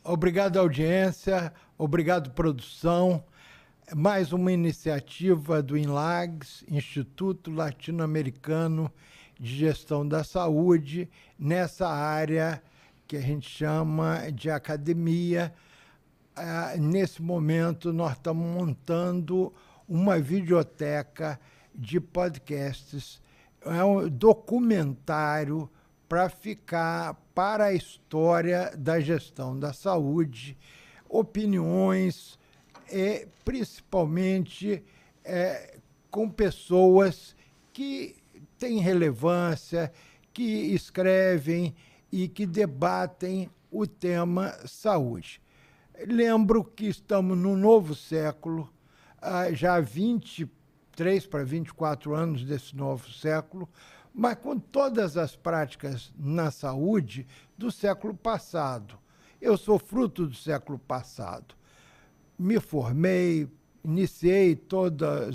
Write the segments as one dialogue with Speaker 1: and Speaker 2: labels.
Speaker 1: Obrigado, audiência. Obrigado, produção. Mais uma iniciativa do INLAGS, Instituto Latino-Americano de Gestão da Saúde, nessa área que a gente chama de academia. Nesse momento, nós estamos montando uma videoteca de podcasts. É um documentário para ficar para a história da gestão da saúde, opiniões, principalmente com pessoas que têm relevância, que escrevem e que debatem o tema saúde. Lembro que estamos num novo século, já há 23 para 24 anos desse novo século, mas com todas as práticas na saúde do século passado. Eu sou fruto do século passado. Me formei, iniciei toda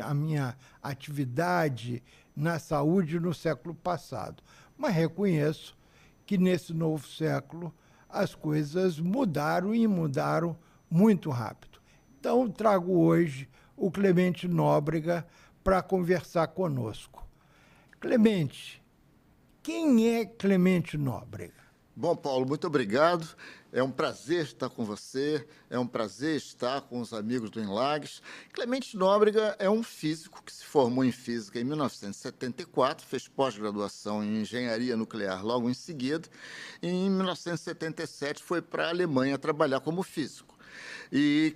Speaker 1: a minha atividade na saúde no século passado, mas reconheço que nesse novo século as coisas mudaram e mudaram muito rápido. Então, trago hoje o Clemente Nóbrega para conversar conosco. Clemente, quem é Clemente Nóbrega?
Speaker 2: Bom, Paulo, muito obrigado. É um prazer estar com você, é um prazer estar com os amigos do INLAGS. Clemente Nóbrega é um físico que se formou em física em 1974, fez pós-graduação em engenharia nuclear logo em seguida, e em 1977 foi para a Alemanha trabalhar como físico. E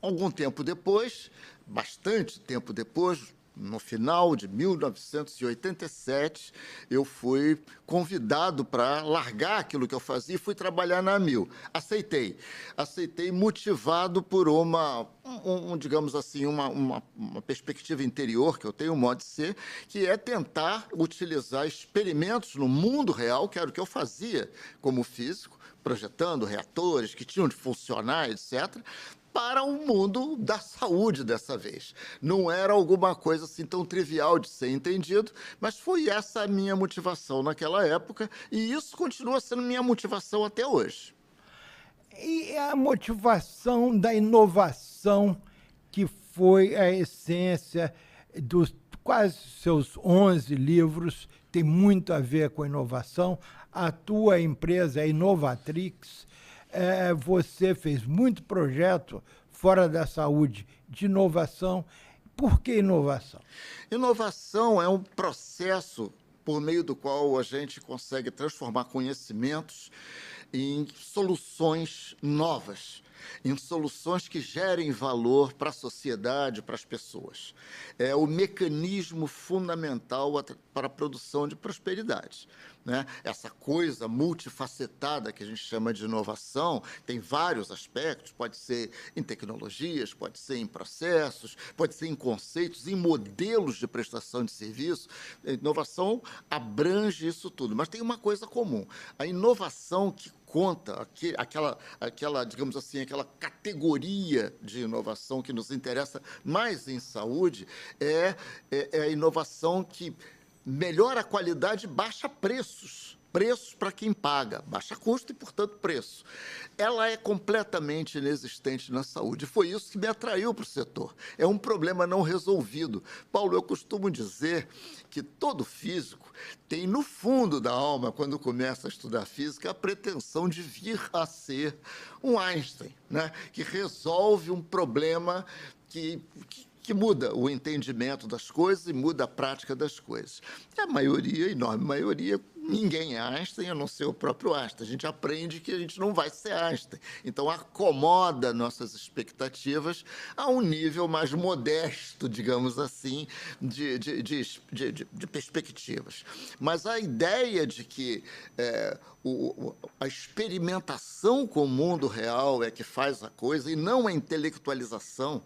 Speaker 2: algum tempo depois, bastante tempo depois, no final de 1987, eu fui convidado para largar aquilo que eu fazia e fui trabalhar na AMIL. Aceitei motivado por digamos assim, uma perspectiva interior que eu tenho, um modo de ser, que é tentar utilizar experimentos no mundo real, que era o que eu fazia como físico, projetando reatores que tinham de funcionar, etc., para o mundo da saúde dessa vez. Não era alguma coisa assim tão trivial de ser entendido, mas foi essa a minha motivação naquela época, e isso continua sendo minha motivação até hoje.
Speaker 1: E a motivação da inovação, que foi a essência dos quase seus 11 livros, tem muito a ver com a inovação. A tua empresa, a Inovatrix, você fez muito projeto fora da saúde de inovação. Por que inovação?
Speaker 2: Inovação é um processo por meio do qual a gente consegue transformar conhecimentos em soluções novas, em soluções que gerem valor para a sociedade, para as pessoas. É o mecanismo fundamental para a produção de prosperidade, né? Essa coisa multifacetada que a gente chama de inovação tem vários aspectos, pode ser em tecnologias, pode ser em processos, pode ser em conceitos, em modelos de prestação de serviço. A inovação abrange isso tudo, mas tem uma coisa comum: a inovação que conta, aquela, digamos assim, aquela categoria de inovação que nos interessa mais em saúde, é a inovação que melhora a qualidade e baixa preços. Preços para quem paga, baixa custo e, portanto, preço. Ela é completamente inexistente na saúde. Foi isso que me atraiu para o setor. É um problema não resolvido. Paulo, eu costumo dizer que todo físico tem, no fundo da alma, quando começa a estudar física, a pretensão de vir a ser um Einstein, né? Que resolve um problema que muda o entendimento das coisas e muda a prática das coisas. E a maioria, a enorme maioria, ninguém é Einstein, a não ser o próprio Einstein. A gente aprende que a gente não vai ser Einstein. Então, acomoda nossas expectativas a um nível mais modesto, digamos assim, de perspectivas. Mas a ideia de que a experimentação com o mundo real é que faz a coisa, e não a intelectualização,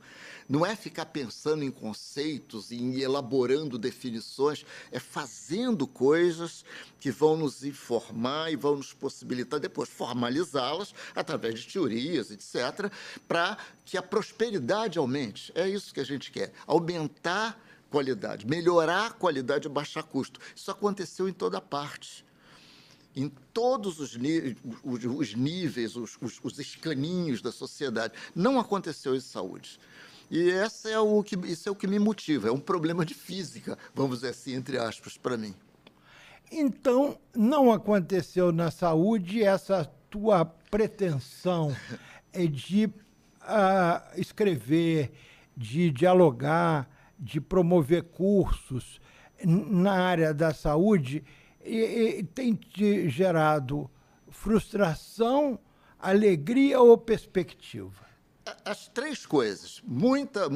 Speaker 2: não é ficar pensando em conceitos e elaborando definições, é fazendo coisas que vão nos informar e vão nos possibilitar depois formalizá-las através de teorias, etc., para que a prosperidade aumente. É isso que a gente quer, aumentar qualidade, melhorar a qualidade e baixar custo. Isso aconteceu em toda parte. em todos os níveis, os escaninhos da sociedade. Não aconteceu em saúde. E isso é o que me motiva. É um problema de física, vamos dizer assim, entre aspas, para mim.
Speaker 1: Então, não aconteceu na saúde essa tua pretensão de escrever, de dialogar, de promover cursos na área da saúde, e tem te gerado frustração, alegria ou perspectiva?
Speaker 2: As três coisas. Muita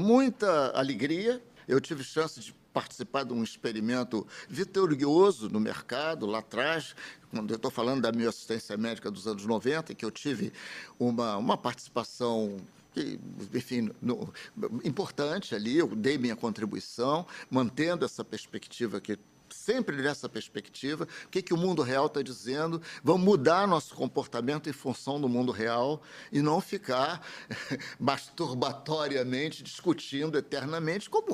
Speaker 2: alegria. Eu tive chance de participar de um experimento vitorioso no mercado, lá atrás, quando eu estou falando da minha assistência médica dos anos 90, que eu tive uma participação enfim, importante ali, eu dei minha contribuição, mantendo essa perspectiva sempre nessa perspectiva, o que o mundo real está dizendo, vamos mudar nosso comportamento em função do mundo real e não ficar masturbatoriamente discutindo eternamente, como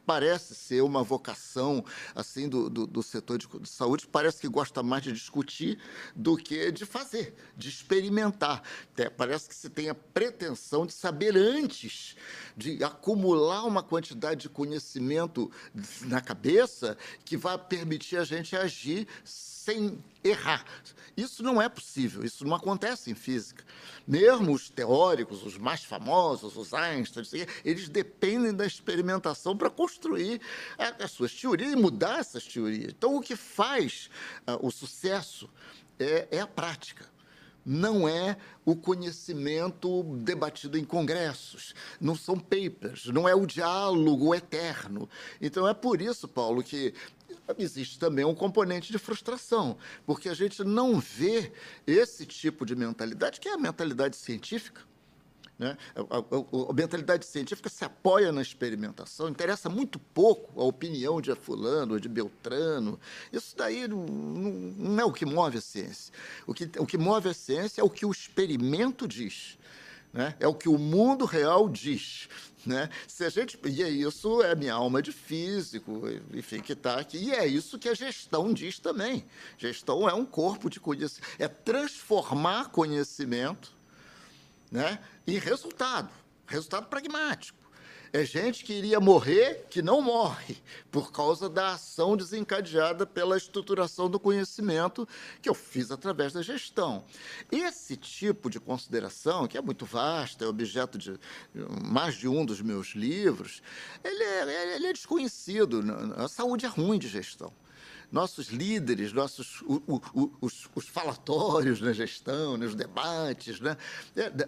Speaker 2: parece ser uma vocação assim do setor de saúde, parece que gosta mais de discutir do que de fazer, de experimentar. Parece que se tem a pretensão de saber antes, de acumular uma quantidade de conhecimento na cabeça que vai permitir a gente agir sem errar. Isso não é possível, isso não acontece em física. Mesmo os teóricos, os mais famosos, os Einstein, eles dependem da experimentação para construir as suas teorias e mudar essas teorias. Então, o que faz o sucesso é a prática. Não é o conhecimento debatido em congressos, não são papers, não é o diálogo eterno. Então, é por isso, Paulo, que existe também um componente de frustração, porque a gente não vê esse tipo de mentalidade, que é a mentalidade científica, né? A mentalidade científica se apoia na experimentação, interessa muito pouco a opinião de fulano ou de Beltrano. Isso daí não é o que move a ciência. O que move a ciência é o que o experimento diz, né? É o que o mundo real diz, né? E isso é minha alma de físico, enfim, que está aqui. E é isso que a gestão diz também. Gestão é um corpo de conhecimento, é transformar conhecimento, né, em resultado pragmático. É gente que iria morrer, que não morre, por causa da ação desencadeada pela estruturação do conhecimento que eu fiz através da gestão. Esse tipo de consideração, que é muito vasta, é objeto de mais de um dos meus livros, ele é desconhecido. A saúde é ruim de gestão. Nossos líderes, os falatórios na gestão, nos debates, né?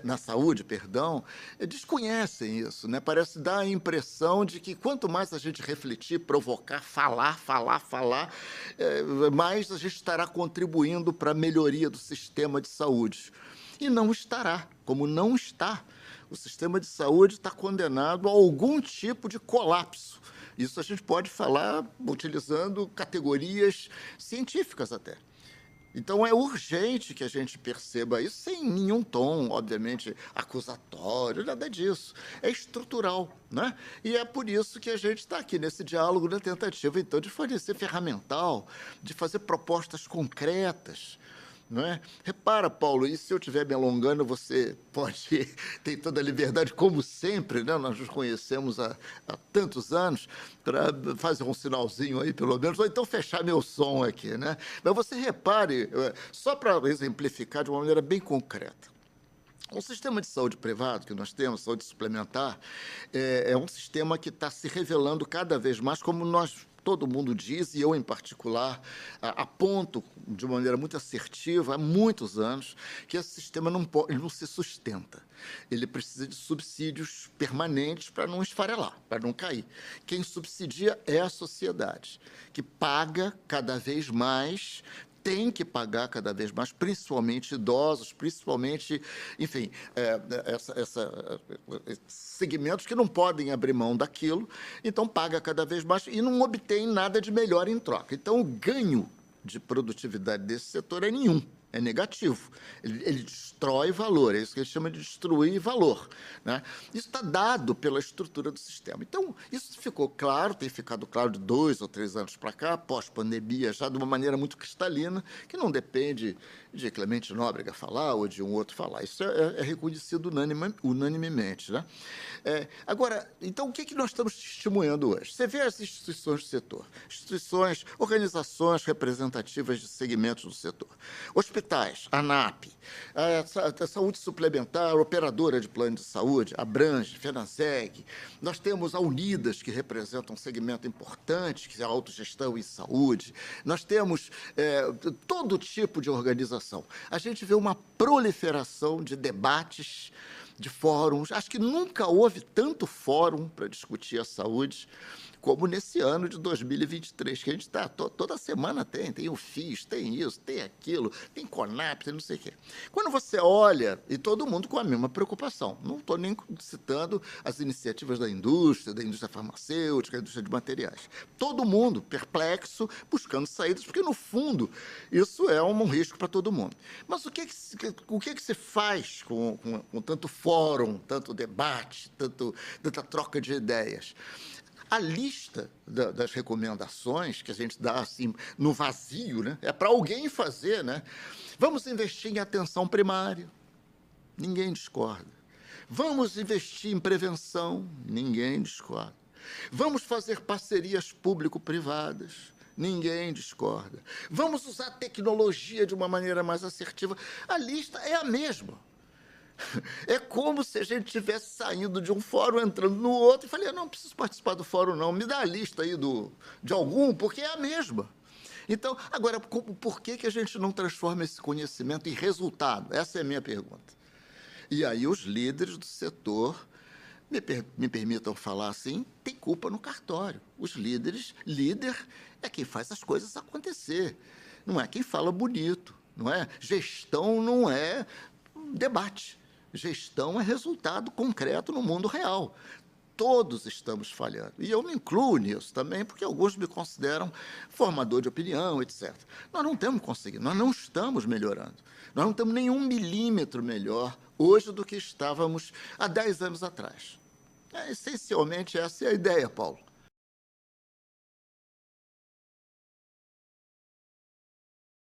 Speaker 2: Na saúde, perdão, desconhecem isso, né? Parece dar a impressão de que quanto mais a gente refletir, provocar, falar, mais a gente estará contribuindo para a melhoria do sistema de saúde. E não estará, como não está. O sistema de saúde está condenado a algum tipo de colapso. Isso a gente pode falar utilizando categorias científicas até. Então, é urgente que a gente perceba isso sem nenhum tom, obviamente, acusatório, nada disso. É estrutural, né? E é por isso que a gente está aqui nesse diálogo, na tentativa, então, de fornecer ferramental, de fazer propostas concretas, não é? Repara, Paulo, e se eu estiver me alongando, você pode ter toda a liberdade, como sempre, né? Nós nos conhecemos há tantos anos, para fazer um sinalzinho aí, pelo menos, ou então fechar meu som aqui, né? Mas você repare, só para exemplificar de uma maneira bem concreta, o sistema de saúde privado que nós temos, saúde suplementar, é um sistema que está se revelando cada vez mais, como todo mundo diz, e eu em particular, aponto de uma maneira muito assertiva há muitos anos, que esse sistema ele não se sustenta. Ele precisa de subsídios permanentes para não esfarelar, para não cair. Quem subsidia é a sociedade, que paga cada vez mais, tem que pagar cada vez mais, principalmente idosos, principalmente, enfim, segmentos que não podem abrir mão daquilo, então paga cada vez mais e não obtém nada de melhor em troca. Então, o ganho de produtividade desse setor é nenhum. é negativo. Ele destrói valor, é isso que ele chama de destruir valor, né? Isso está dado pela estrutura do sistema. Então, isso ficou claro, tem ficado claro de 2 ou 3 anos para cá, pós-pandemia, já de uma maneira muito cristalina, que não depende de Clemente Nóbrega falar ou de um outro falar. Isso é reconhecido unanimemente, né? Agora, então, o que nós estamos testemunhando hoje? Você vê as instituições do setor, instituições, organizações representativas de segmentos do setor, hospitais, ANAP, a saúde suplementar, operadora de plano de saúde, Abrange, FENASEG, nós temos a Unidas, que representa um segmento importante, que é a autogestão em saúde, nós temos todo tipo de organização. A gente vê uma proliferação de debates, de fóruns. Acho que nunca houve tanto fórum para discutir a saúde como nesse ano de 2023, que a gente está, toda semana tem o FIS, tem isso, tem aquilo, tem CONAP, tem não sei o quê. Quando você olha, e todo mundo com a mesma preocupação, não estou nem citando as iniciativas da indústria farmacêutica, da indústria de materiais, todo mundo perplexo, buscando saídas, porque, no fundo, isso é um risco para todo mundo. Mas o que se faz com tanto fórum, tanto debate, tanta troca de ideias? A lista das recomendações que a gente dá assim no vazio, né? É para alguém fazer, né? Vamos investir em atenção primária. Ninguém discorda. Vamos investir em prevenção. Ninguém discorda. Vamos fazer parcerias público-privadas. Ninguém discorda. Vamos usar a tecnologia de uma maneira mais assertiva. A lista é a mesma. É como se a gente estivesse saindo de um fórum, entrando no outro, e falei, não preciso participar do fórum, não. Me dá a lista aí de algum, porque é a mesma. Então, agora, por que a gente não transforma esse conhecimento em resultado? Essa é a minha pergunta. E aí os líderes do setor, me permitam falar assim, tem culpa no cartório. Os líder é quem faz as coisas acontecer, não é quem fala bonito, não é? Gestão não é debate. Gestão é resultado concreto no mundo real. Todos estamos falhando. E eu me incluo nisso também, porque alguns me consideram formador de opinião, etc. Nós não temos conseguido, nós não estamos melhorando. Nós não estamos nem 1 milímetro melhor hoje do que estávamos há 10 anos atrás. Essencialmente, essa é a ideia, Paulo.